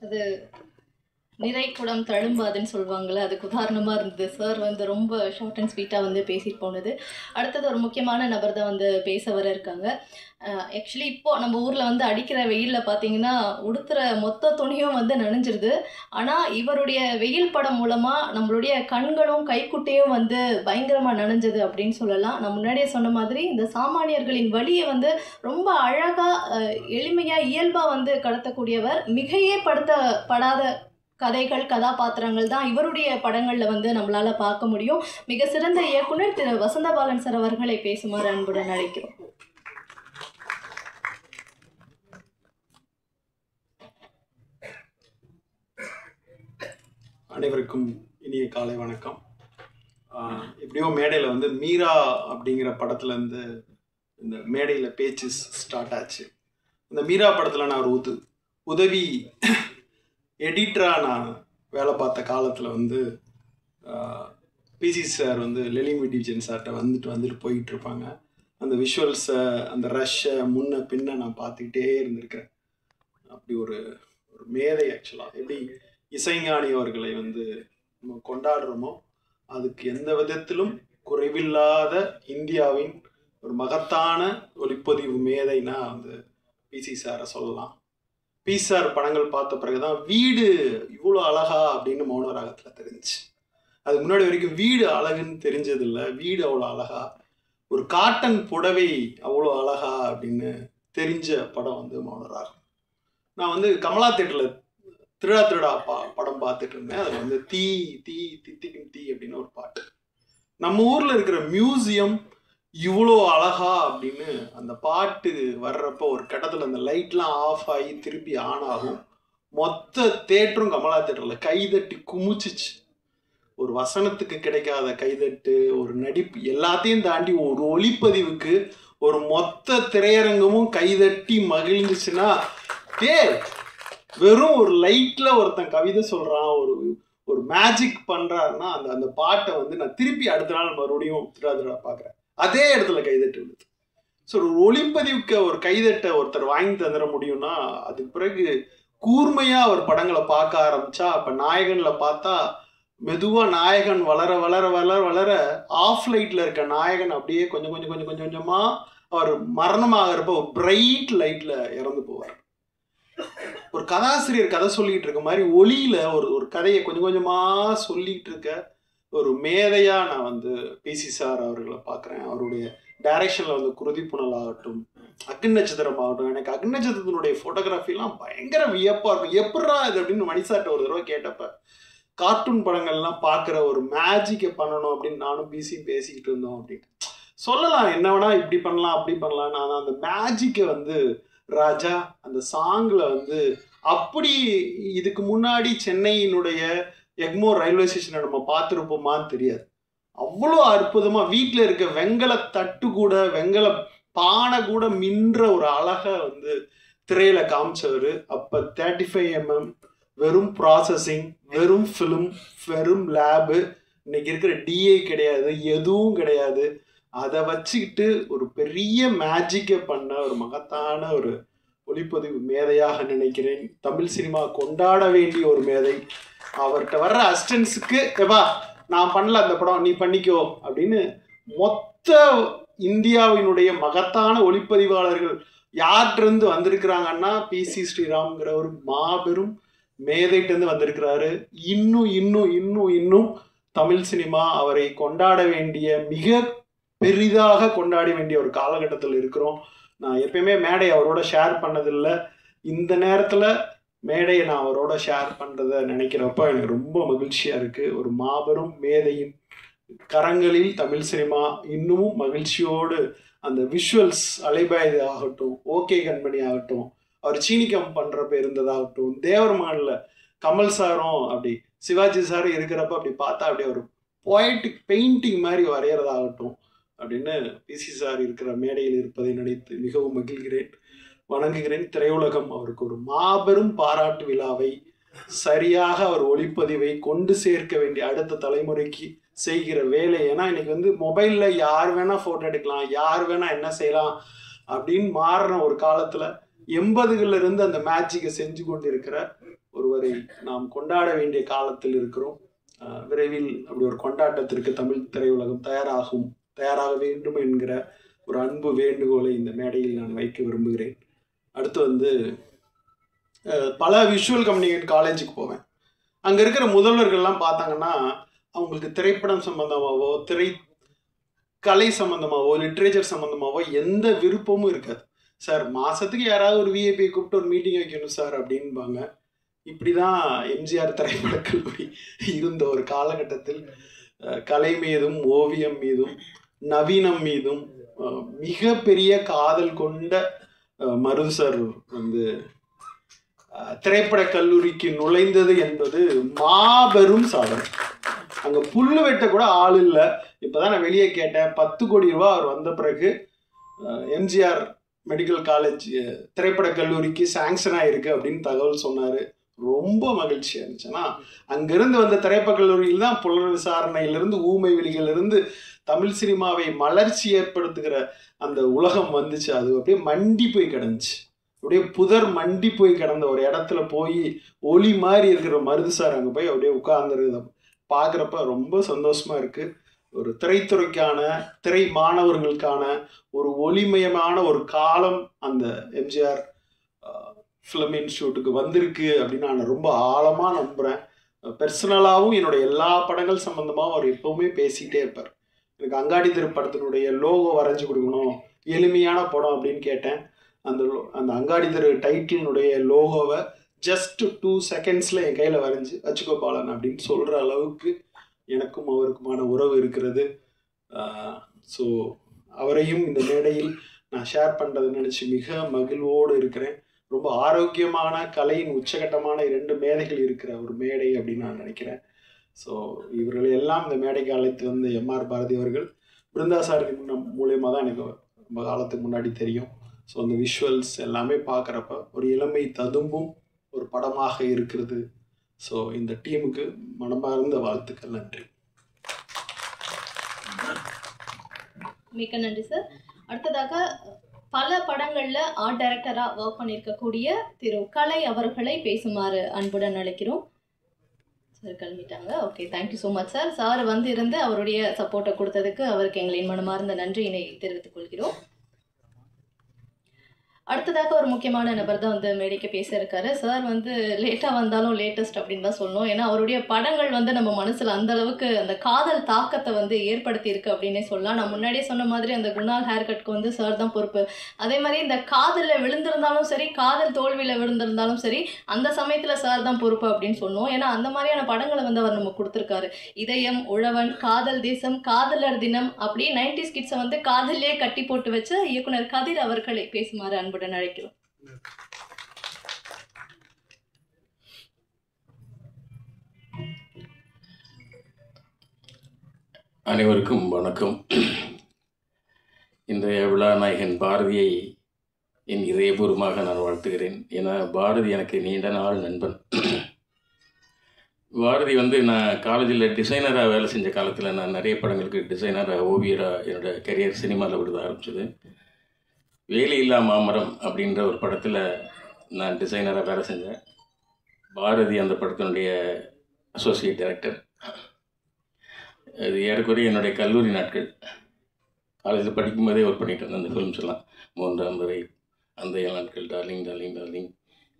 அது நிறை குடம் தழும்பாதுன்னு சொல்லுவாங்கள்ல, அதுக்கு உதாரணமாக இருந்தது. சார் வந்து ரொம்ப ஷார்ட் அண்ட் ஸ்வீட்டாக வந்து பேசிட்டு போனது. அடுத்தது ஒரு முக்கியமான நபர் தான் வந்து பேச வர இருக்காங்க. ஆக்சுவலி இப்போது நம்ம ஊரில் வந்து அடிக்கிற வெயிலில் பார்த்தீங்கன்னா உடுத்துகிற மொத்த துணியும் வந்து நனைஞ்சிருது. ஆனால் இவருடைய வெயில் படம் மூலமாக நம்மளுடைய கண்களும் கைக்குட்டையும் வந்து பயங்கரமாக நனைஞ்சது அப்படின்னு சொல்லலாம். நான் முன்னாடியே சொன்ன மாதிரி இந்த சாமானியர்களின் வலியை வந்து ரொம்ப அழகாக எளிமையாக இயல்பாக வந்து கடத்தக்கூடியவர். மிகையே படுத்தப்படாத கதைகள் கதாபாத்திரங்கள் தான் இவருடைய படங்களில் வந்து நம்மளால் பார்க்க முடியும். மிக சிறந்த இயக்குனர் திரு வசந்தபாலன் சார் அவர்களை பேசுமாறு அன்புடன் அழைக்கிறோம். அனைவருக்கும் இனிய காலை வணக்கம். எப்படியோ மேடையில் வந்து மீரா அப்படிங்கிற படத்தில் இருந்து இந்த மேடையில் பேச்சு ஸ்டார்ட் ஆச்சு. இந்த மீரா படத்தில் நான் ஒரு உதவி எடிட்டராக நான் வேலை பார்த்த காலத்தில் வந்து பிசி சார் வந்து லெலிமி டிவிஜன் சார்கிட்ட வந்துட்டு போயிட்டுருப்பாங்க. அந்த விஷுவல்ஸை, அந்த ரஷ்ஷை முன்ன பின்ன நான் பார்த்துக்கிட்டே இருந்திருக்கிறேன். அப்படி ஒரு மேதை. ஆக்சுவலாக எப்படி இசைஞானி அவர்களை வந்து நம்ம கொண்டாடுறோமோ அதுக்கு எந்த விதத்திலும் குறைவில்லாத இந்தியாவின் ஒரு மகத்தான ஒளிப்பதிவு மேதைனா வந்து பிசி சாரை சொல்லலாம். பிசார் படங்கள் பார்த்த பிறகுதான் வீடு இவ்வளோ அழகா அப்படின்னு மௌனராகத்தில் தெரிஞ்சிச்சு. அதுக்கு முன்னாடி வரைக்கும் வீடு அழகுன்னு தெரிஞ்சதில்லை. வீடு அவ்வளோ அழகா, ஒரு காட்டன் புடவை அவ்வளோ அழகா அப்படின்னு தெரிஞ்ச படம் வந்து மௌனராகம். நான் வந்து கமலா தேட்டரில் திருடா படம் பார்த்துட்டு இருந்தேன். அதில் வந்து தீ தீ தித்திக்கும் தீ அப்படின்னு ஒரு பாட்டு. நம்ம ஊரில் இருக்கிற மியூசியம் இவ்வளோ அழகா அப்படின்னு அந்த பாட்டு வர்றப்போ ஒரு கட்டத்தில் அந்த லைட்லாம் ஆஃப் ஆகி திருப்பி ஆன் ஆகும். மொத்த தேட்டரும் கமலா தேட்டரில் கைதட்டி குமிச்சிச்சு. ஒரு வசனத்துக்கு கிடைக்காத கைதட்டு, ஒரு நடிப்பு, எல்லாத்தையும் தாண்டி ஒரு ஒளிப்பதிவுக்கு ஒரு மொத்த திரையரங்கமும் கைதட்டி மகிழ்ந்துச்சுன்னா, வெறும் ஒரு லைட்டில் ஒருத்தன் கவிதை சொல்கிறான், ஒரு மேஜிக் பண்ணுறாருன்னா அந்த பாட்டை வந்து நான் திருப்பி அடுத்த நாள் மறுபடியும் திருடா பார்க்குறேன். அதே இடத்துல கைதட்டு விடுது. ஸோ ஒரு ஒளிப்பதிவுக்கு ஒரு கைதட்டை ஒருத்தர் வாங்கி தந்துட முடியும்னா அதுக்கு பிறகு கூர்மையாக அவர் படங்களை பார்க்க ஆரம்பித்தா, அப்போ நாயகனில் பார்த்தா மெதுவாக நாயகன் வளர வளர வளர வளர ஆஃப் லைட்டில் இருக்க நாயகன் அப்படியே கொஞ்சம் கொஞ்சம் கொஞ்சம் கொஞ்சம் கொஞ்சமாக அவர் மரணமாகிறப்ப ஒரு பிரைட் லைட்டில் இறந்து போவார். ஒரு கதாசிரியர் கதை சொல்லிகிட்டு இருக்க மாதிரி ஒளியில் ஒரு கதையை கொஞ்சம் கொஞ்சமாக சொல்லிகிட்டு இருக்க ஒரு மேதையாக நான் வந்து பிசி சார் அவர்களை பார்க்குறேன். அவருடைய டைரக்ஷனில் வந்து குருதிப்புணல் ஆகட்டும், அக்னி நட்சத்திரம் ஆகட்டும். எனக்கு அக்னி நட்சத்திரத்தினுடைய ஃபோட்டோகிராஃபிலாம் பயங்கர வியப்பாக இருக்கும். எப்படா இது அப்படின்னு மணிசார்ட்ட ஒரு தடவை கேட்டப்ப, கார்ட்டூன் படங்கள்லாம் பார்க்குற ஒரு மேஜிக்கை பண்ணணும் அப்படின்னு நானும் பிசியும் பேசிக்கிட்டு இருந்தோம். அப்படின்னு சொல்லலாம், என்ன வேணா இப்படி பண்ணலாம் அப்படி பண்ணலாம். நான் அந்த மேஜிக்கை வந்து ராஜா அந்த சாங்கில் வந்து அப்படி இதுக்கு முன்னாடி சென்னையினுடைய எக்மோர் ரயில்வே ஸ்டேஷனை நம்ம பார்த்துருப்போமான்னு தெரியாது. அவ்வளோ அற்புதமாக வீட்டில் இருக்க வெங்கல தட்டு கூட, வெங்கல பானை கூட மின்ற ஒரு அழகை வந்து திரையில காமிச்சவர். அப்போ 35mm வெறும் ப்ராசஸிங், வெறும் ஃபிலிம், வெறும் லேபு. இன்னைக்கு இருக்கிற டிஐ கிடையாது, எதுவும் கிடையாது. அதை வச்சுக்கிட்டு ஒரு பெரிய மேஜிக்கை பண்ண ஒரு மகத்தான ஒரு ஒளிப்பதிவு மேதையாக நினைக்கிறேன். தமிழ் சினிமா கொண்டாட வேண்டிய ஒரு மேதை. அவர்கிட்ட வர்ற அசிஸ்டன்ஸுக்கு எப்பா நான் பண்ணல அந்த படம், நீ பண்ணிக்கோ அப்படின்னு மொத்த இந்தியாவினுடைய மகத்தான ஒளிப்பதிவாளர்கள் யார்கிட்டருந்து வந்திருக்கிறாங்கன்னா பிசி ஸ்ரீராம்ங்கிற ஒரு மாபெரும் மேதைகிட்டேருந்து வந்திருக்கிறாரு. இன்னும் இன்னும் இன்னும் இன்னும் தமிழ் சினிமா அவரை கொண்டாட வேண்டிய, மிக பெரிதாக கொண்டாட வேண்டிய ஒரு காலகட்டத்தில் இருக்கிறோம். நான் எப்பயுமே மேடை அவரோட ஷேர் பண்ணதில்லை. இந்த நேரத்தில் மேடையை நான் அவரோட ஷேர் பண்ணுறதை நினைக்கிறப்ப எனக்கு ரொம்ப மகிழ்ச்சியாக இருக்குது. ஒரு மாபெரும் மேதையின் கரங்களில் தமிழ் சினிமா இன்னமும் மகிழ்ச்சியோடு அந்த விஷுவல்ஸ் அலைபாயுது ஆகட்டும், ஓகே கண்மணி ஆகட்டும், அவர் சீனிக்கம் பண்ணுறப்ப இருந்ததாகட்டும், தேவர்மானில் கமல் சாரும் அப்படி சிவாஜி சாரும் இருக்கிறப்ப அப்படி பார்த்தா அப்படியே ஒரு போயட்டிக் பெயிண்டிங் மாதிரி வரைகிறதாகட்டும் அப்படின்னு பிசி சார் இருக்கிற மேடையில் இருப்பதை நினைத்து மிகவும் மகிழ்கிறேன், வணங்குகிறேன். திரையுலகம் அவருக்கு ஒரு மாபெரும் பாராட்டு விழாவை, சரியாக அவர் ஒளிப்பதிவை கொண்டு சேர்க்க வேண்டிய அடுத்த தலைமுறைக்கு செய்கிற வேலை. ஏன்னா இன்னைக்கு வந்து மொபைலில் யார் வேணால் ஃபோட்டோ எடுக்கலாம், யார் வேணால் என்ன செய்யலாம் அப்படின்னு மாறின ஒரு காலத்தில் 80களில் இருந்து அந்த மேஜிக்கை செஞ்சு கொண்டு இருக்கிற ஒருவரை நாம் கொண்டாட வேண்டிய காலத்தில் இருக்கிறோம். விரைவில் அப்படி ஒரு கொண்டாட்டத்திற்கு தமிழ் திரையுலகம் தயாராக வேண்டும் என்கிற ஒரு அன்பு வேண்டுகோளை இந்த மேடையில் நான் வைக்க விரும்புகிறேன். அடுத்து பல விஷுவல் கம்யூனிகேட் காலேஜுக்கு போவேன். அங்கே இருக்கிற முதல்வர்கள்லாம் பார்த்தாங்கன்னா அவங்களுக்கு திரைப்படம் சம்பந்தமாகவோ கலை சம்பந்தமாகவோ லிட்ரேச்சர் சம்பந்தமாகவோ எந்த விருப்பமும் இருக்காது. சார் மாதத்துக்கு யாராவது ஒரு விஐபி கூப்பிட்டு ஒரு மீட்டிங் வைக்கணும் சார் அப்படின்பாங்க. இப்படி தான் எம்ஜிஆர் திரைப்படக் கல்லூரி இருந்த ஒரு காலகட்டத்தில் கலை மீதும் ஓவியம் மீதும் நவீனம் மீதும் மிகப்பெரிய காதல் கொண்ட மருது சார் திரைப்படக் கல்லூரிக்கு நுழைந்தது என்பது மாபெரும் சாதனை. அங்கே புல்லு வெட்ட கூட ஆள் இல்லை. இப்போதான் நான் வெளியே கேட்டேன், 10 கோடி ரூபா அவர் வந்த பிறகு எம்ஜிஆர் மெடிக்கல் காலேஜ் திரைப்படக் கல்லூரிக்கு சாங்ஷன் ஆயிருக்கு அப்படின்னு தகவல் சொன்னார். ரொம்ப மகிழ்ச்சியாக இருந்துச்சு. ஏன்னா அங்கிருந்து வந்த திரைப்படக் கல்லூரியில் தான் புலன் விசாரணையிலிருந்து ஊமை வெளிகளிலிருந்து தமிழ் சினிமாவை மலர்ச்சி ஏற்படுத்துகிற அந்த உலகம் வந்துச்சு. அது அப்படியே மண்டி போய் கிடந்துச்சு. அப்படியே புதர் மண்டி போய் கிடந்த ஒரு இடத்துல போய் ஒளி மாதிரி இருக்கிற மருது சார் அங்கே போய் அப்படியே உட்கார்ந்துருத பார்க்குறப்ப ரொம்ப சந்தோஷமா இருக்கு. ஒரு திரைத்துறைக்கான திரை மாணவர்களுக்கான ஒரு ஒளிமயமான ஒரு காலம் அந்த எம்ஜிஆர் ஃபிலிம் இன்ஸ்டியூட்டுக்கு வந்திருக்கு அப்படின்னு நான் ரொம்ப ஆழமாக நம்புகிறேன். பர்சனலாகவும் என்னுடைய எல்லா படங்கள் சம்மந்தமாகவும் அவர் எப்போவுமே பேசிகிட்டே இருப்பார். எனக்கு அங்காடி தெரு படத்தினுடைய லோகோ வரைஞ்சி கொடுக்கணும், எளிமையான படம் அப்படின்னு கேட்டேன். அந்த அங்காடி தெரு டைட்டிலினுடைய லோகோவை ஜஸ்ட் 2 செகண்ட்ஸில் என் கையில் வரைஞ்சி வச்சுக்கோ பாலன் அப்படின்னு சொல்கிற அளவுக்கு எனக்கும் அவருக்குமான உறவு இருக்கிறது. ஸோ அவரையும் இந்த மேடையில் நான் ஷேர் பண்ணுறதை நினச்சி மிக மகிழ்வோடு இருக்கிறேன். ரொம்ப ஆரோக்கியமான கலையின் உச்சகட்டமான 2 மேடைகள் இருக்கிற ஒரு மேடை அப்படின்னு நான் நினைக்கிறேன். ஸோ இவர்களை எல்லாம் இந்த மேடைக்கு அழைத்து வந்த எம்ஆர் பாரதி அவர்கள் பிருந்தா சாரதி மூலயமா தான் எனக்கு ரொம்ப காலத்துக்கு முன்னாடி தெரியும். ஸோ அந்த விஷுவல்ஸ் எல்லாமே பார்க்குறப்ப ஒரு இளமை ததும்பும் ஒரு படமாக இருக்கிறது. ஸோ இந்த டீமுக்கு மனமார்ந்த வாழ்த்துக்கள். நன்றி. மிக்க நன்றி சார். அடுத்ததாக பல படங்களில் ஆர்ட் டைரக்டராக ஒர்க் பண்ணியிருக்கக்கூடிய திரு கலை அவர்களை பேசுமாறு அன்புடன் அழைக்கிறோம். சார் கிளம்பிட்டாங்க. Okay, thank you so much sir. Sir இருந்து அவருடைய சப்போர்ட்டை கொடுத்ததுக்கு அவருக்கு எங்களின் மனமார்ந்த நன்றியினை தெரிவித்துக் கொள்கிறோம். அடுத்ததாக ஒரு முக்கியமான நபர் தான் மேடைக்கு பேச இருக்காரு. சார் லேட்டாக வந்தாலும் லேட்டஸ்ட் அப்படின்னு தான் சொல்லணும். ஏன்னா அவருடைய படங்கள் நம்ம மனசில் அந்த அளவுக்கு அந்த காதல் தாக்கத்தை ஏற்படுத்தி இருக்கு அப்படின்னே சொல்லலாம். நான் முன்னாடியே சொன்ன மாதிரி அந்த குணால் ஹேர் கட்க்கு சார் தான் பொறுப்பு. அதே மாதிரி இந்த காதலில் விழுந்திருந்தாலும் சரி, காதல் தோல்வியில் விழுந்திருந்தாலும் சரி, அந்த சமயத்தில் சார் தான் பொறுப்பு அப்படின்னு சொன்னோம். ஏன்னா அந்த மாதிரியான படங்களை அவர் நம்ம கொடுத்துருக்காரு. இதயம், உழவன், காதல் தேசம், காதலர் தினம், அப்படி 90s கிட்ஸை காதலிலே கட்டி போட்டு வச்ச இயக்குனர் கதிர் அவர்களை பேசுமாறு அன்புடன் அழைக்கிறோம். அனைவருக்கும் வணக்கம். இன்றைய விழாநாயகன் பாரதியை என் இதயபூர்வமாக நான் வாழ்த்துகிறேன். ஏன்னா பாரதி எனக்கு நீண்ட நாள் நண்பன். பாரதி நான் காலேஜில் டிசைனராக வேலை செஞ்ச காலத்தில் நான் நிறைய படங்களுக்கு டிசைனராக ஓவியராக என்னோடய கரியர் சினிமாவில் விடுத ஆரம்பிச்சது. வேலையில்லா மாமரம் அப்படின்ற ஒரு படத்தில் நான் டிசைனராக வேலை செஞ்சேன். பாரதி அந்த படத்தினுடைய அசோசியேட் டைரக்டர். அது ஏறக்குறைய என்னுடைய கல்லூரி நாட்கள். காலேஜில் படிக்கும்போதே ஒர்க் பண்ணிகிட்டு இருந்தேன். அந்த ஃபிலிம்ஸ் எல்லாம் 3ஆம் வரை, அந்த நாட்கள், டார்லிங் டார்லிங் டார்லிங்,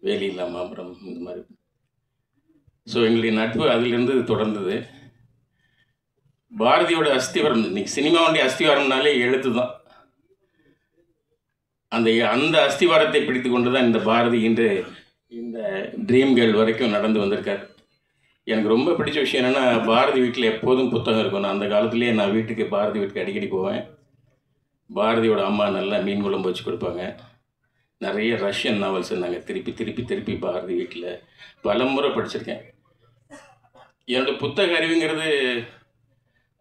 வேலையில்லா மாமரம், இந்த மாதிரி. ஸோ எங்களுடைய நட்பு அதிலிருந்து தொடர்ந்தது. பாரதியோட அஸ்திவாரம், இன்னைக்கு சினிமாவுடைய அஸ்திவாரம்னாலே எழுத்து தான். அந்த அஸ்திவாரத்தை பிடித்து கொண்டு தான் இந்த பாரதி இன்று இந்த ட்ரீம் கேர்ள் வரைக்கும் நடந்து வந்திருக்கார். எனக்கு ரொம்ப பிடிச்ச விஷயம் என்னென்னா, பாரதி வீட்டில் எப்போதும் புத்தகம் இருக்கும். நான் அந்த காலத்துலேயே நான் பாரதி வீட்டுக்கு அடிக்கடி போவேன். பாரதியோட அம்மா நல்லா மீன் குழம்பு வச்சு கொடுப்பாங்க. நிறைய ரஷ்யன் நாவல்ஸ் இருந்தாங்க. திருப்பி பாரதி வீட்டில் பல முறை படிச்சிருக்கேன். என்னோடய புத்தக அறிவுங்கிறது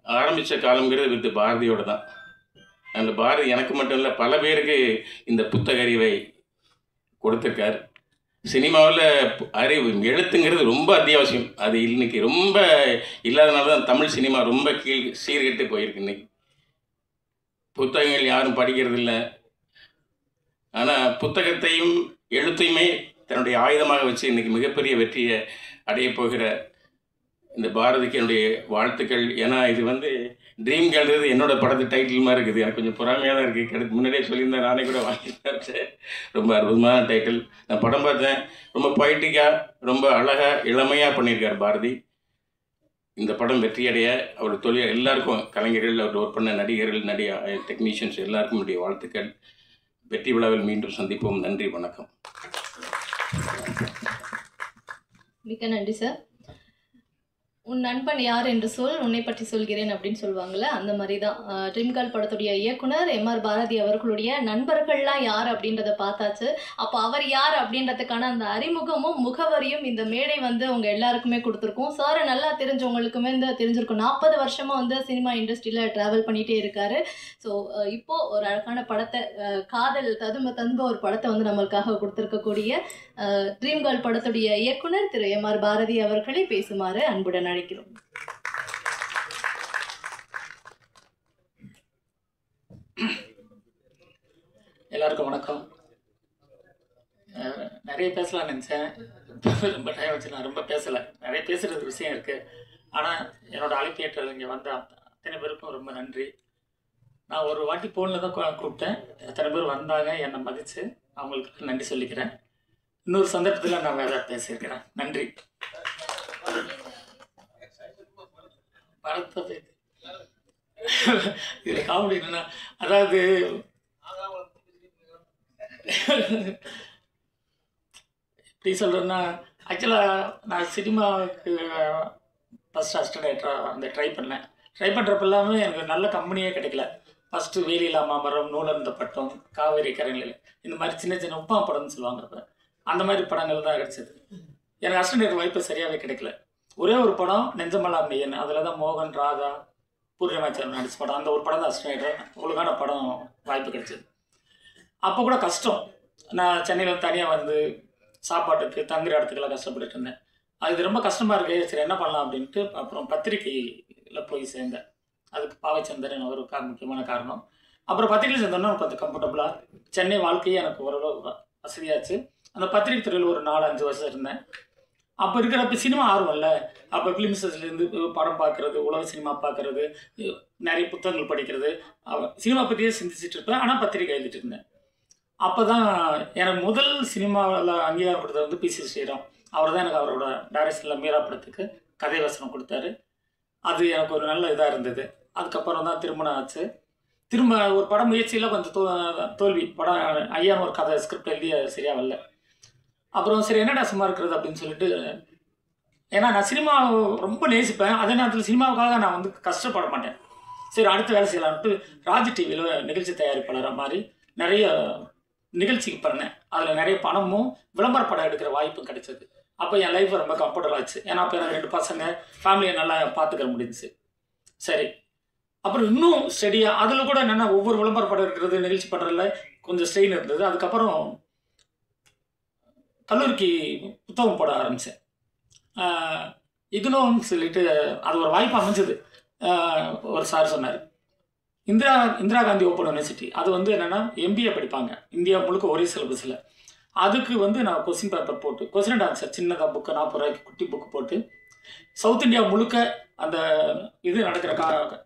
ஆரம்பித்த காலங்கிறது வித் பாரதியோடு தான். அந்த பாரதி எனக்கு மட்டும் இல்லை, பல பேருக்கு இந்த புத்தக அறிவை கொடுத்துருக்கார். சினிமாவில் அறிவு, எழுத்துங்கிறது ரொம்ப அத்தியாவசியம். அது இன்னைக்கு ரொம்ப இல்லாதனால தான் தமிழ் சினிமா ரொம்ப சீர்கெட்டு போயிருக்கு. இன்னைக்கு புத்தகங்கள் யாரும் படிக்கிறது இல்லை. ஆனால் புத்தகத்தையும் எழுத்தையுமே தன்னுடைய ஆயுதமாக வச்சு இன்றைக்கி மிகப்பெரிய வெற்றியை அடைய போகிற இந்த பாரதிக்கு என்னுடைய வாழ்த்துக்கள். ஏன்னா இது வந்து ட்ரீம் கேர்ள்றது என்னோட படத்து டைட்டில் மாதிரி இருக்குது. எனக்கு கொஞ்சம் பொறாமையாக தான் இருக்குது. கிடைக்கு முன்னாடியே சொல்லியிருந்தேன், நானே கூட வாங்கிட்டேன். ரொம்ப அற்புதமான டைட்டில். நான் படம் பார்த்தேன், ரொம்ப பொய்ட்டிக்காக ரொம்ப அழகாக இளமையாக பண்ணியிருக்கார் பாரதி. இந்த படம் வெற்றியடைய அவர் தொழில் எல்லாருக்கும், கலைஞர்கள், அவர் ஒர்க் பண்ண நடிகர்கள், டெக்னீஷியன்ஸ் எல்லாருக்கும் என்னுடைய வாழ்த்துக்கள். வெற்றி விழாவில் மீண்டும் சந்திப்போம். நன்றி, வணக்கம். மிக்க நன்றி சார். உன் நண்பன் யார் என்று சொல், உன்னை பற்றி சொல்கிறேன் அப்படின்னு சொல்லுவாங்கள்ல, அந்த மாதிரி தான் ட்ரீம் கேர்ள் படத்துடைய இயக்குனர் எம்ஆர் பாரதி அவர்களுடைய நண்பர்கள்லாம் யார் அப்படின்றத பார்த்தாச்சு. அப்போ அவர் யார் அப்படின்றதுக்கான அந்த அறிமுகமும் முகவரியும் இந்த மேடை வந்து அவங்க எல்லாருக்குமே கொடுத்துருக்கோம். சாரை நல்லா தெரிஞ்சவங்களுக்குமே வந்து தெரிஞ்சிருக்கும். 40 வருஷமாக வந்து சினிமா இண்டஸ்ட்ரியில் ட்ராவல் பண்ணிகிட்டே இருக்காரு. ஸோ இப்போது ஒரு அழகான படத்தை, காதல் ததும்ப ஒரு படத்தை வந்து நம்மளுக்காக கொடுத்துருக்கக்கூடிய ட்ரீம் கேர்ள் படத்துடைய இயக்குனர் திரு எம்ஆர் பாரதி அவர்களை பேசுமாறு அன்புடன் அழைக்கிறோம். எல்லாருக்கும் வணக்கம். நிறைய பேசலாம்னு நினச்சேன், ரொம்ப டைம் வச்சு நான் ரொம்ப பேசலை. நிறைய பேசுகிறது விஷயம் இருக்குது. ஆனால் என்னோடய அழைப்பு ஏற்ற இங்கே வந்த அத்தனை பேருக்கும் ரொம்ப நன்றி. நான் ஒரு வாட்டி ஃபோனில் தான் கூப்பிட்டேன், அத்தனை பேர் வந்தாங்க, என்னை மதித்து அவங்களுக்கு நன்றி சொல்லிக்கிறேன். இன்னொரு சந்தர்ப்பத்தில் நான் வேறு பேசியிருக்கிறேன். நன்றி. படத்தை பற்றி இதில் காமெடி என்னன்னா, அதாவது எப்படி சொல்கிறேன்னா, ஆக்சுவலாக நான் சினிமாவுக்கு ஃபஸ்ட் அசிஸ்டன்ட் அந்த ட்ரை பண்ணுறப்ப எல்லாமே எனக்கு நல்ல கம்பெனியே கிடைக்கல. ஃபஸ்ட்டு வேலியில்லா மாமரம், நூலர்ந்த பட்டம், காவேரி கரைநிலை, இந்த மாதிரி சின்ன சின்ன உப்பா படம்னு சொல்லுவாங்க. இப்போ அந்த மாதிரி படங்கள் தான் கிடைச்சது. எனக்கு அசிஸ்டன்ட் வாய்ப்பு சரியாகவே கிடைக்கல. ஒரே ஒரு படம் நெஞ்சமெல்லாம் மெய்யன், அதில் தான் மோகன், ராதா, பூர்ணிமாச்சாரம் நடிச்ச படம். அந்த ஒரு படம் தான் அசிஸ்டன்ட் ஒழுங்கான படம் வாய்ப்பு கிடைச்சது. அப்போ கூட கஷ்டம். நான் சென்னையில் தனியாக வந்து சாப்பாட்டுக்கு தங்குற இடத்துக்கெல்லாம் கஷ்டப்பட்டுட்டு இருந்தேன். அது ரொம்ப கஷ்டமாக இருக்குது. சரி என்ன பண்ணலாம் அப்படின்ட்டு அப்புறம் பத்திரிக்கையில் போய் சேர்ந்தேன். அதுக்கு பாவைச்சந்திரன் ஒரு முக்கியமான காரணம். அப்புறம் பத்திரிகையில் சேர்ந்தோன்னா கொஞ்சம் கம்ஃபர்டபுளாக சென்னை வாழ்க்கையே எனக்கு ஓரளவு வசதியாச்சு. அந்த பத்திரிகை துறையில் ஒரு 4-5 வருஷம் இருந்தேன். அப்போ இருக்கிறப்ப சினிமா ஆர்வம் இல்லை. அப்போ ஃபிலிம்ஸ்லேருந்து படம் பார்க்குறது, உலக சினிமா பார்க்குறது, நிறைய புத்தகங்கள் படிக்கிறது, சினிமா பற்றியே சிந்திச்சுட்டு இருப்பேன். ஆனால் பத்திரிக்கை எழுதிட்டு இருந்தேன். அப்போ தான் எனக்கு முதல் சினிமாவில் அங்கீகாரம் கொடுத்தது வந்து பி.சி. ஸ்ரீராம். அவர் தான் எனக்கு அவரோட டைரக்ஷனில் மீரா படத்துக்கு கதை வசனம் கொடுத்தாரு. அது எனக்கு ஒரு நல்ல இதாக இருந்தது. அதுக்கப்புறம் தான் திருமணம் ஆச்சு. திரும்ப ஒரு படம் முயற்சியில் கொஞ்சம் தோல்வி. படம் ஐயான்னு ஒரு கதை ஸ்கிரிப்ட் எழுதி சரியாக வரல. அப்புறம் சரி என்னடா சும்மா இருக்கிறது அப்படின்னு சொல்லிட்டு, ஏன்னா நான் சினிமா ரொம்ப நேசிப்பேன். அதே நேரத்தில் சினிமாவுக்காக நான் வந்து கஷ்டப்பட மாட்டேன். சரி அடுத்த வேலை செய்யலான்ட்டு ராஜ் டிவியில் நிகழ்ச்சி தயாரிப்பாளராக மாதிரி நிறைய நிகழ்ச்சிக்கு பண்ணேன். அதில் நிறைய பணமும் விளம்பர படம் எடுக்கிற வாய்ப்பும் கிடைச்சது. அப்போ என் லைஃப் ரொம்ப கம்ஃபர்டபுள் ஆச்சு. ஏன்னா அப்போ எனக்கு 2 பசங்க, ஃபேமிலியை நல்லா பார்த்துக்க முடிஞ்சிச்சு. சரி அப்புறம் இன்னும் ஸ்டடியாக அதில் கூட என்னென்னா ஒவ்வொரு விளம்பர படம் இருக்கிறது, நிகழ்ச்சி பண்ணுறதுல கொஞ்சம் ஸ்ட்ரெயின் இருந்தது. அதுக்கப்புறம் கல்லூரிக்கு புத்தகம் போட ஆரம்பித்தேன். இக்னோன்னு சொல்லிட்டு அது ஒரு வாய்ப்பு அமைஞ்சது. ஒரு சார் சொன்னார், இந்திரா காந்தி ஓப்பன் யூனிவர்சிட்டி, அது வந்து என்னென்னா எம்பிஏ படிப்பாங்க இந்தியா முழுக்க ஒரே சிலபஸில். அதுக்கு வந்து நான் கொஸ்டின் பேப்பர் போட்டு, கொஸ்டின் அண்ட் ஆன்சர் சின்னதாக புக்கு 40 ரூபாய்க்கு குட்டி புக்கு போட்டு சவுத் இந்தியா முழுக்க அந்த இது நடக்கிற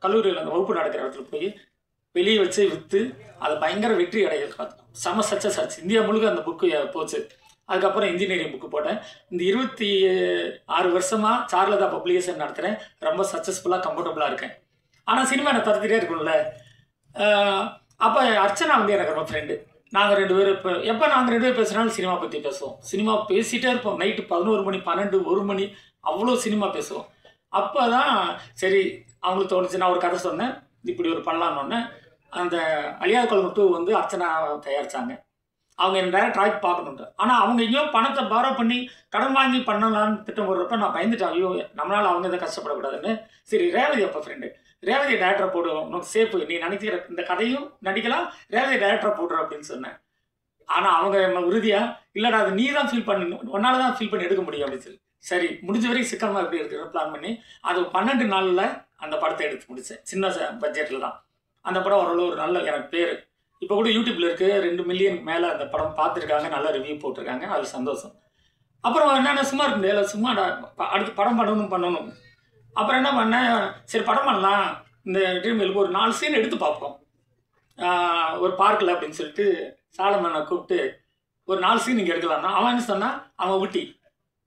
கல்லூரியில் அந்த வகுப்பு நடக்கிற இடத்துல போய் வெளியே வச்சு விற்று அதை பயங்கர வெற்றி அடைய செம சக்ஸஸ் ஆச்சு. இந்தியா முழுக்க அந்த புக்கு போச்சு. அதுக்கப்புறம் இன்ஜினியரிங் புக்கு போட்டேன். இந்த 26 வருஷமாக சார்லதா பப்ளிகேஷன் நடத்துகிறேன். ரொம்ப சக்ஸஸ்ஃபுல்லாக கம்ஃபர்டபுளாக இருக்கேன். ஆனால் சினிமா எனக்கு தரத்துட்டே இருக்கும்ல. அப்போ அர்ச்சனா வந்து எனக்கு ரொம்ப ஃப்ரெண்டு. நாங்கள் 2 பேரும் எப்போ நாங்கள் 2 பேர் பேசுனாலும் சினிமா பற்றி பேசுவோம். சினிமா பேசிகிட்டே இருப்போம். நைட்டு 11 மணி 12 1 மணி அவ்வளோ சினிமா பேசுவோம். அப்போ தான் சரி அவங்களுக்கு தோணுச்சு. நான் ஒரு கதை சொன்னேன், இப்படி ஒரு பண்ணலான்னு. அந்த அழியாத குழம்பு 2 வந்து அர்ச்சனா தயாரித்தாங்க. அவங்க என்ன டேரக்ட் ட்ராக் பார்க்கணுன்ட்டு. ஆனால் அவங்க எங்கேயோ பணத்தை பாரோ பண்ணி கடன் வாங்கி பண்ணலான்னு திட்டம் போடுறப்ப நான் பயந்துட்டேன். ஐயோ நம்மளால் அவங்க எதை கஷ்டப்படக்கூடாதுன்னு. சரி ரேவதி அப்போ ஃப்ரெண்டு, ரேவதி டேரக்டரை போடு, உனக்கு சேஃபு, நீ நினைக்கிற இந்த கதையும் நடிக்கலாம், ரேவதி டேரக்டரை போடுற அப்படின்னு சொன்னேன். ஆனால் அவங்க உறுதியாக இல்லைடா அது நீ தான் ஃபீல் பண்ணி, உன்னால தான் ஃபீல் பண்ணி எடுக்க முடியும் அப்படின்னு சொல்லி, சரி முடிஞ்ச வரைக்கும் சிக்கனமாக எப்படி எடுக்கிற பிளான் பண்ணி அது 12 நாளில் அந்த படத்தை எடுத்து முடித்தேன். சின்ன பட்ஜெட்டில் தான். அந்த படம் ஓரளவு ஒரு நல்ல எனக்கு பேர் இப்போ கூட யூடியூப்பில் இருக்குது, 2 மில்லியன் மேலே அந்த படம் பார்த்துருக்காங்க, நல்ல ரிவ்யூ போட்டிருக்காங்க, அது சந்தோஷம். அப்புறம் என்னென்ன சும்மா இருக்க முடியல, சும்மா அடுத்து படம் பண்ணணும். அப்புறம் என்ன பண்ணேன், சரி படம் பண்ணலாம், இந்த ட்ரீம் கேர்ளுக்கு ஒரு 4 சீன் எடுத்து பார்ப்போம் ஒரு பார்க்கில் அப்படின்னு சொல்லிட்டு சாலமனை கூப்பிட்டு ஒரு 4 சீன் இங்கே எடுக்கலாம்னா, அவன் என்ன சொன்னான், அவன் ஊட்டி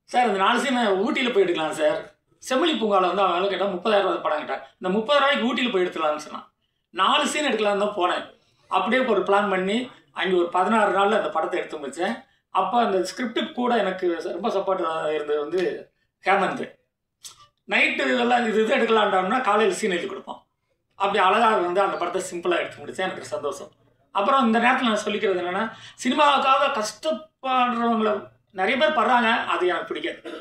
சார் அந்த 4 சீனை ஊட்டியில் போய் எடுக்கலாம் சார். செம்மொழி பூங்காவில் வந்து அவன் வேலை கேட்டால் 30,000 படம் கேட்டான். இந்த 30,000 ஊட்டியில் போய் எடுத்துக்கலாம்னு சொன்னான். 4 சீன் எடுக்கலான்னு தான் போனேன். அப்படியே ஒரு பிளான் பண்ணி அங்கே ஒரு 16 நாளில் அந்த படத்தை எடுத்து முடித்தேன். அப்போ அந்த ஸ்கிரிப்டுக்கு கூட எனக்கு ரொம்ப சப்போர்ட்டாக இருந்தது வந்து ஹேமந்த். நைட்டு எல்லாம் இது எடுக்கலான்டான்னா காலையில் சீன் எழுதி கொடுப்போம். அப்படி அழகாக வந்து அந்த படத்தை சிம்பிளாக எடுத்து முடித்தேன். எனக்கு சந்தோஷம். அப்புறம் இந்த நேரத்தில் நான் சொல்லிக்கிறது என்னென்னா, சினிமாவுக்காக கஷ்டப்படுறவங்கள நிறைய பேர் படுறாங்க, அது எனக்கு பிடிக்காது.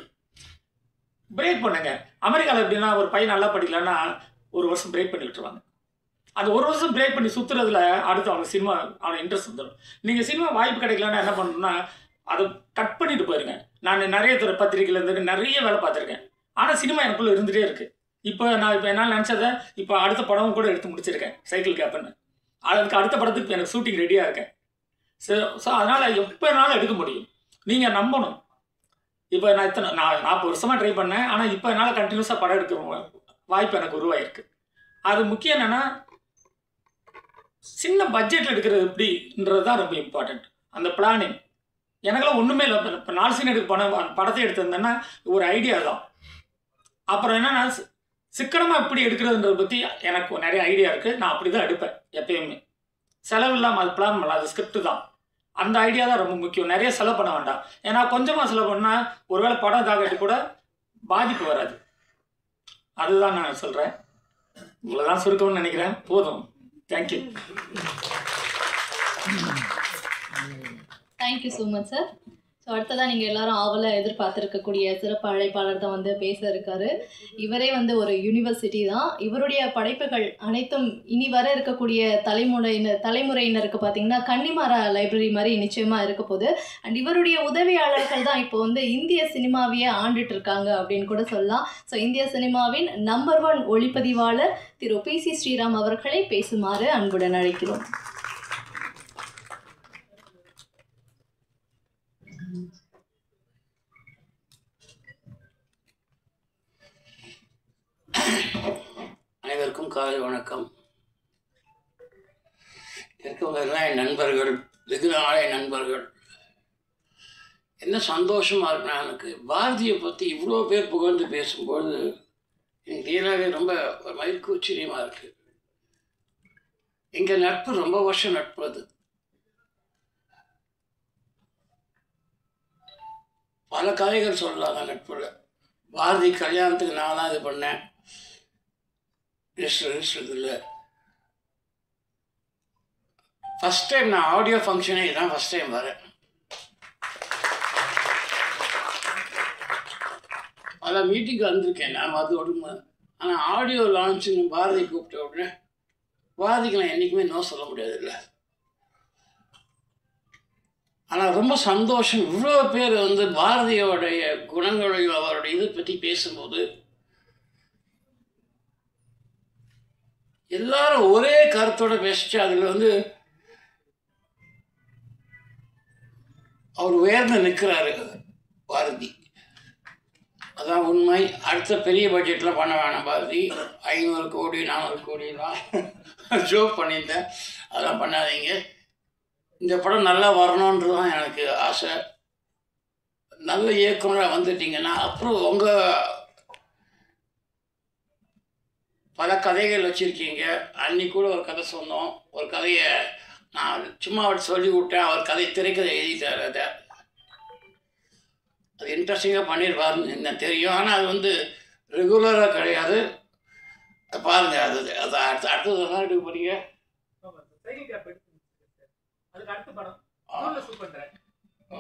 பிரேக் பண்ணுங்க. அமெரிக்காவில் எப்படின்னா ஒரு பையன் நல்லா படிக்கலன்னா 1 வருஷம் பிரேக் பண்ணி விட்டுருவாங்க. அந்த 1 வருஷம் பிரேக் பண்ணி சுற்றுறதுல அடுத்து அவங்க சினிமா அவனை இன்ட்ரெஸ்ட் வந்துடும். நீங்கள் சினிமா வாய்ப்பு கிடைக்கலன்னா என்ன பண்ணணும்னா அதை கட் பண்ணிட்டு போயிருங்க. நான் நிறைய பத்திரிகையில் இருந்து நிறைய வேலை பார்த்துருக்கேன். ஆனால் சினிமா எனக்குள்ளே இருந்துகிட்டே இருக்குது. இப்போ என்னால் நினச்சதை இப்போ அடுத்த படமும் கூட எடுத்து முடிச்சிருக்கேன், சைக்கிள் கேப்னு. அதுக்கு அடுத்த படத்துக்கு எனக்கு ஷூட்டிங் ரெடியாக இருக்கேன். ஸோ அதனால் எப்போ என்னால் எடுக்க முடியும், நீங்கள் நம்பணும். இப்போ நான் 40 வருஷமாக ட்ரை பண்ணேன். ஆனால் இப்போ என்னால் கண்டினியூஸாக படம் எடுக்க வாய்ப்பு எனக்கு உருவாயிருக்கு. அது முக்கியம் என்னென்னா, சின்ன பட்ஜெட்டில் எடுக்கிறது எப்படின்றது தான் ரொம்ப இம்பார்ட்டண்ட். அந்த பிளானிங் எனக்கெல்லாம் ஒன்றுமே இல்லை. இப்போ 4 சீன் எடுக்க போனேன், படத்தை எடுத்திருந்தேன்னா ஒரு ஐடியா தான். அப்புறம் என்னென்னா சிக்கனமாக எப்படி எடுக்கிறதுன்றதை பற்றி எனக்கு நிறைய ஐடியா இருக்குது. நான் அப்படி தான் எடுப்பேன் எப்பயுமே. செலவு இல்லாமல் அது பிளான் பண்ணலாம், அது ஸ்கிரிப்ட் தான். அந்த ஐடியா தான் ரொம்ப முக்கியம். நிறைய செலவு பண்ண வேண்டாம். ஏன்னா கொஞ்சமாக செலவு பண்ணால் ஒருவேளை படம் இதாகட்டு கூட பாதிப்பு வராது. அதுதான் நான் சொல்கிறேன். இவ்வளோதான் சுருக்கம்னு நினைக்கிறேன். போதும். Thank you. Thank you so much sir. So அடுத்ததான் நீங்கள் எல்லாரும் ஆவலாக எதிர்பார்த்துருக்கக்கூடிய சிறப்பு அழைப்பாளர் தான் வந்து பேச இருக்காரு. இவரே வந்து ஒரு யூனிவர்சிட்டி தான். இவருடைய படைப்புகள் அனைத்தும் இனி வர இருக்கக்கூடிய தலைமுறையினருக்கு பார்த்தீங்கன்னா கன்னிமாரா லைப்ரரி மாதிரி நிச்சயமாக இருக்க போகுது. அண்ட் இவருடைய உதவியாளர்கள் தான் இப்போ வந்து இந்திய சினிமாவையே ஆண்டுட்டு இருக்காங்க அப்படின்னு கூட சொல்லலாம். ஸோ இந்திய சினிமாவின் நம்பர் 1 ஒளிப்பதிவாளர் திரு PC ஸ்ரீராம் அவர்களை பேசுமாறு அன்புடன் அழைக்கிறோம். அனைவருக்கும் காலை வணக்கம். இருக்கவங்க எல்லாம் என் நண்பர்கள், வெகு நாளை நண்பர்கள். என்ன சந்தோஷமாக இருக்குன்னா, எனக்கு பாரதியை பற்றி இவ்வளோ பேர் புகழ்ந்து பேசும்போது எனக்கு ரியலாகவே ரொம்ப ஒரு மயிர்கூச்சரியமாக இருக்குது. எங்கள் நட்பு ரொம்ப வருஷம் நட்பு. அது பல கதைகள் சொல்லலாங்க நட்புல. பாரதி கல்யாணத்துக்கு நான் தான் இது பண்ணேன், இல்லை ஃபஸ்ட் டைம் நான் ஆடியோ ஃபங்க்ஷனே இதான் ஃபஸ்ட் டைம் வரேன். பல மீட்டிங்கு வந்திருக்கேன் நான் அது உடம்பு. ஆனால் ஆடியோ லான்ச்சுன்னு பாரதி கூப்பிட்ட உடனே பாரதிக்கு நான் என்றைக்குமே நோ சொல்ல முடியாது இல்லை. ஆனால் ரொம்ப சந்தோஷம். இவ்வளோ பேர் வந்து பாரதியோடைய குணங்களையும் அவருடைய இதை பற்றி பேசும்போது எல்லாரும் ஒரே கருத்தோட பேசிச்சு. அதில் வந்து அவர் உயர்ந்து நிற்கிறாரு பாரதி. அதான் உண்மை. அடுத்த பெரிய பட்ஜெட்டில் பண்ண வேணாம் பாரதி. 500 கோடி 400 கோடிலாம் ஜோக் பண்ணியிருந்தேன், அதெல்லாம் பண்ணாதீங்க. இந்த படம் நல்லா வரணுன்றது தான் எனக்கு ஆசை. நல்ல இயக்குனராக வந்துட்டீங்கன்னா அப்புறம் உங்கள் பல கதைகள் வச்சுருக்கீங்க. அன்னைக்கு கூட ஒரு கதை சொன்னோம். ஒரு கதையை நான் சும்மா அவர்கிட்ட சொல்லி விட்டேன். அவர் கதை திரைக்கதை எழுதிட்டார். அது இன்ட்ரெஸ்டிங்காக பண்ணியிருப்பாருன்னு எனக்கு தெரியும். ஆனால் அது வந்து ரெகுலராக கிடையாது. பாருங்கள், அது அடுத்தது என்ன எடுக்க போறீங்க?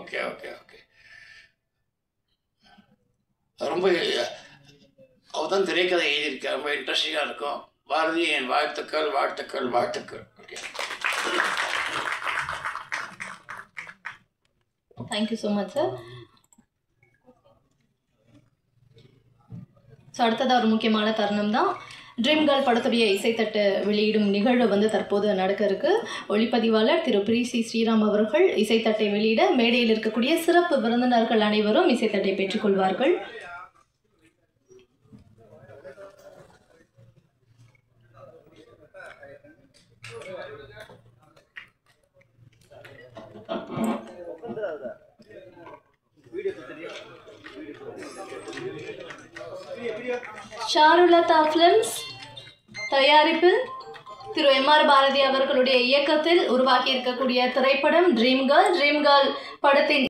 Okay okay okay. ரொம்ப அவர் தான் திரைக்கதை எழுதியிருக்கார். ரொம்ப இன்ட்ரெஸ்டிங்காக இருக்கும். பாரதி, என் வாழ்த்துக்கள் வாழ்த்துக்கள் வாழ்த்துக்கள். Okay, thank you so much sir. So அடுத்ததாக ஒரு முக்கியமான தருணம் தான். ட்ரீம் கேர்ள் படத்துடைய இசைத்தட்டு வெளியிடும் நிகழ்வு வந்து தற்போது நடக்க இருக்கு. ஒளிப்பதிவாளர் திரு சி ஸ்ரீராம் அவர்கள் இசைத்தட்டை வெளியிட மேடையில் இருக்கக்கூடிய சிறப்பு விருந்தினர்கள் அனைவரும் இசைத்தட்டை பெற்றுக்கொள்வார்கள். ஷாருலதா ஃபிலிம்ஸ் தயாரிப்பில் திரு எம்.ஆர். பாரதி அவர்களுடைய இயக்கத்தில் உருவாக்கி இருக்கக்கூடிய திரைப்படம் ட்ரீம் கேர்ள். ட்ரீம் கேர்ள் படத்தின்